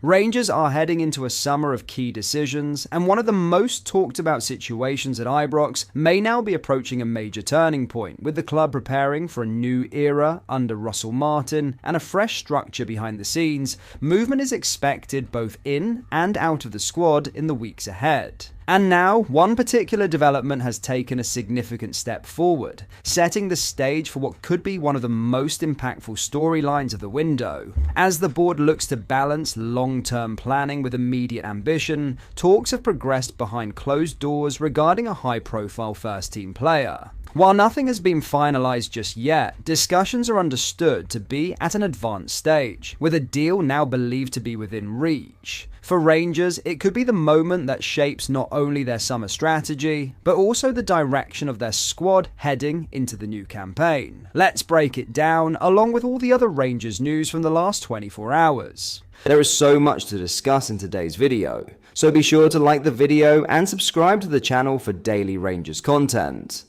Rangers are heading into a summer of key decisions, and one of the most talked about situations at Ibrox may now be approaching a major turning point, with the club preparing for a new era under Russell Martin and a fresh structure behind the scenes. Movement is expected both in and out of the squad in the weeks ahead. And now, one particular development has taken a significant step forward, setting the stage for what could be one of the most impactful storylines of the window. As the board looks to balance long-term planning with immediate ambition, talks have progressed behind closed doors regarding a high-profile first-team player. While nothing has been finalised just yet, discussions are understood to be at an advanced stage, with a deal now believed to be within reach. For Rangers, it could be the moment that shapes not only their summer strategy, but also the direction of their squad heading into the new campaign. Let's break it down, along with all the other Rangers news from the last 24 hours. There is so much to discuss in today's video, so be sure to like the video and subscribe to the channel for daily Rangers content.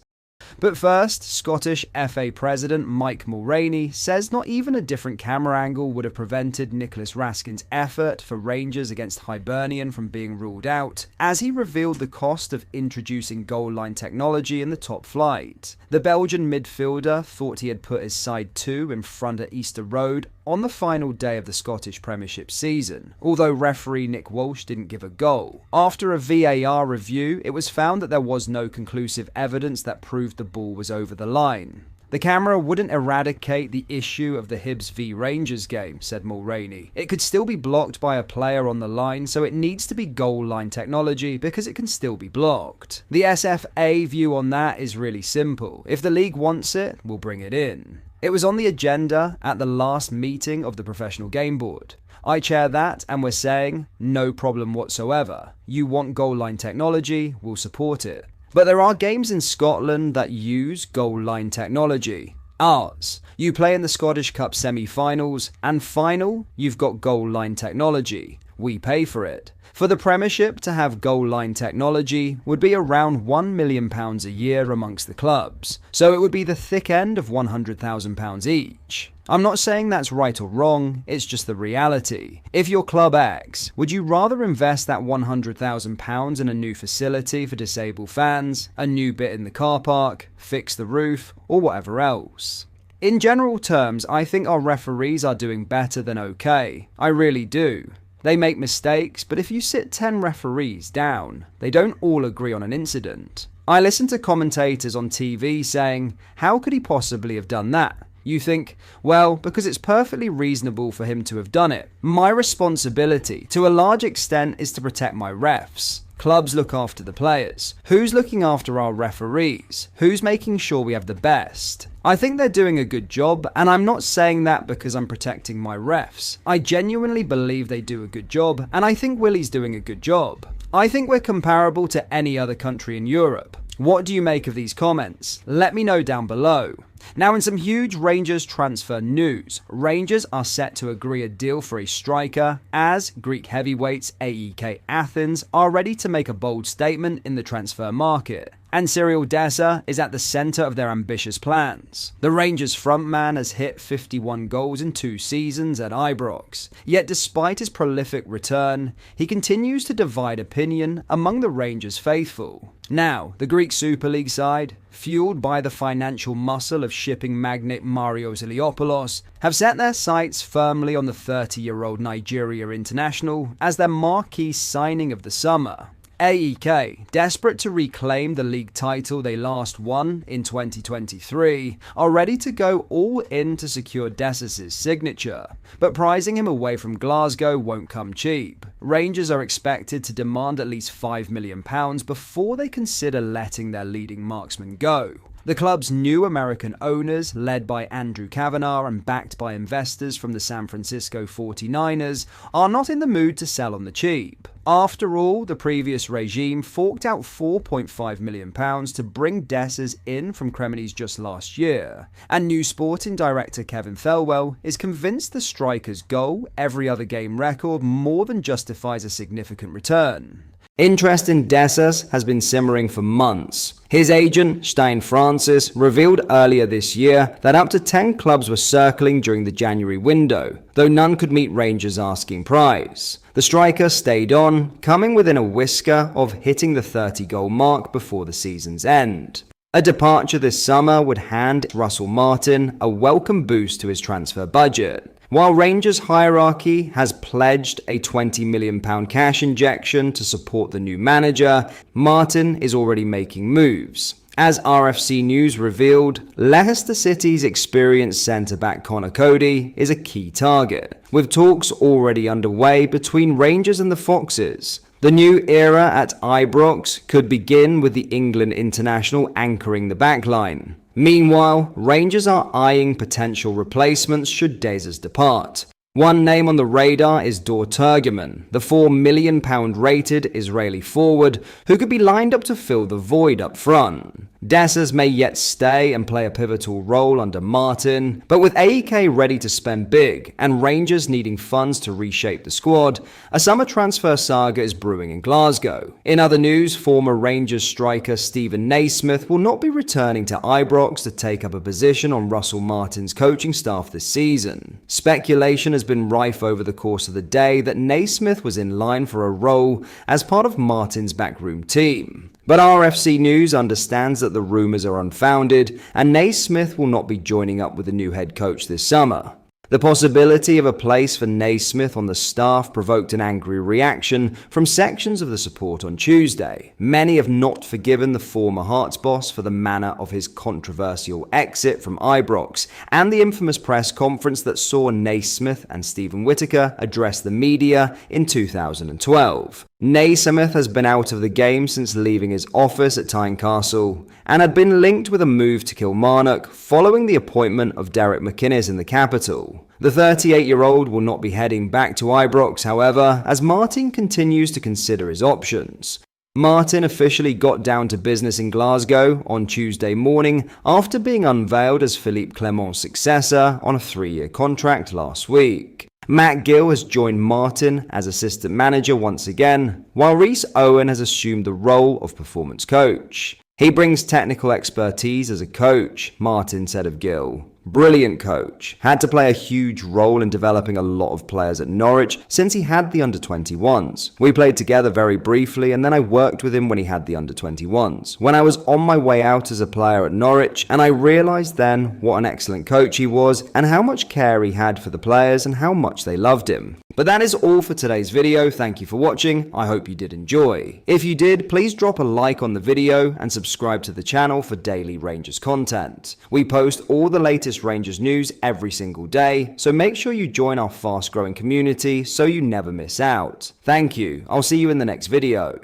But first, Scottish FA President Mike Mulroney says not even a different camera angle would have prevented Nicholas Raskin's effort for Rangers against Hibernian from being ruled out, as he revealed the cost of introducing Goalline Technology in the top flight. The Belgian midfielder thought he had put his side 2 in front at Easter Road on the final day of the Scottish Premiership season, although referee Nick Walsh didn't give a goal. After a VAR review, it was found that there was no conclusive evidence that proved the ball was over the line. The camera wouldn't eradicate the issue of the Hibs v Rangers game, said Mulroney. It could still be blocked by a player on the line, so it needs to be goal line technology because it can still be blocked. The SFA view on that is really simple. If the league wants it, we'll bring it in. It was on the agenda at the last meeting of the Professional Game Board. I chair that and we're saying, no problem whatsoever. You want goal line technology, we'll support it. But there are games in Scotland that use goal line technology. Ours. You play in the Scottish Cup semi-finals, and final, you've got goal line technology. We pay for it. For the Premiership to have goal line technology would be around £1 million a year amongst the clubs, so it would be the thick end of £100,000 each. I'm not saying that's right or wrong, it's just the reality. If you're Club X, would you rather invest that £100,000 in a new facility for disabled fans, a new bit in the car park, fix the roof, or whatever else? In general terms, I think our referees are doing better than okay. I really do. They make mistakes, but if you sit 10 referees down, they don't all agree on an incident. I listen to commentators on TV saying, how could he possibly have done that? You think, well, because it's perfectly reasonable for him to have done it. My responsibility, to a large extent, is to protect my refs. Clubs look after the players. Who's looking after our referees? Who's making sure we have the best? I think they're doing a good job, and I'm not saying that because I'm protecting my refs. I genuinely believe they do a good job, and I think Willie's doing a good job. I think we're comparable to any other country in Europe. What do you make of these comments? Let me know down below. Now, in some huge Rangers transfer news, Rangers are set to agree a deal for a striker as Greek heavyweights AEK Athens are ready to make a bold statement in the transfer market. And Cyril Desus is at the centre of their ambitious plans. The Rangers frontman has hit 51 goals in 2 seasons at Ibrox, yet despite his prolific return, he continues to divide opinion among the Rangers faithful. Now, the Greek Super League side, fueled by the financial muscle of shipping magnate Marios Iliopoulos, have set their sights firmly on the 30-year-old Nigeria international as their marquee signing of the summer. AEK, desperate to reclaim the league title they last won in 2023, are ready to go all in to secure Desus' signature. But prizing him away from Glasgow won't come cheap. Rangers are expected to demand at least £5 million before they consider letting their leading marksman go. The club's new American owners, led by Andrew Kavanagh and backed by investors from the San Francisco 49ers, are not in the mood to sell on the cheap. After all, the previous regime forked out £4.5 million to bring Desus in from Cremonese just last year, and new sporting director Kevin Thelwell is convinced the striker's goal every other game record more than justifies a significant return. Interest in Desus has been simmering for months. His agent, Stein Francis, revealed earlier this year that up to 10 clubs were circling during the January window, though none could meet Rangers' asking price. The striker stayed on, coming within a whisker of hitting the 30-goal mark before the season's end. A departure this summer would hand Russell Martin a welcome boost to his transfer budget. While Rangers hierarchy has pledged a £20 million cash injection to support the new manager, Martin is already making moves. As RFC News revealed, Leicester City's experienced centre-back Connor Cody is a key target, with talks already underway between Rangers and the Foxes. The new era at Ibrox could begin with the England international anchoring the backline. Meanwhile, Rangers are eyeing potential replacements should Desus depart. One name on the radar is Dor Turgeman, the £4 million rated Israeli forward who could be lined up to fill the void up front. Desus may yet stay and play a pivotal role under Martin, but with AEK ready to spend big and Rangers needing funds to reshape the squad, a summer transfer saga is brewing in Glasgow. In other news, former Rangers striker Steven Naismith will not be returning to Ibrox to take up a position on Russell Martin's coaching staff this season. Speculation has been rife over the course of the day that Naismith was in line for a role as part of Martin's backroom team. But RFC News understands that the rumours are unfounded and Naismith will not be joining up with the new head coach this summer. The possibility of a place for Naismith on the staff provoked an angry reaction from sections of the support on Tuesday. Many have not forgiven the former Hearts boss for the manner of his controversial exit from Ibrox and the infamous press conference that saw Naismith and Stephen Whittaker address the media in 2012. Naismith has been out of the game since leaving his office at Tynecastle and had been linked with a move to Kilmarnock following the appointment of Derek McInnes in the capital. The 38-year-old will not be heading back to Ibrox, however, as Martin continues to consider his options. Martin officially got down to business in Glasgow on Tuesday morning after being unveiled as Philippe Clement's successor on a 3-year contract last week. Matt Gill has joined Martin as assistant manager once again, while Rhys Owen has assumed the role of performance coach. He brings technical expertise as a coach, Martin said of Gill. Brilliant coach. Had to play a huge role in developing a lot of players at Norwich since he had the under-21s. We played together very briefly and then I worked with him when he had the under-21s. When I was on my way out as a player at Norwich, and I realised then what an excellent coach he was and how much care he had for the players and how much they loved him. But that is all for today's video. Thank you for watching. I hope you did enjoy. If you did, please drop a like on the video and subscribe to the channel for daily Rangers content. We post all the latest Rangers news every single day, so make sure you join our fast growing community so you never miss out. Thank you. I'll see you in the next video.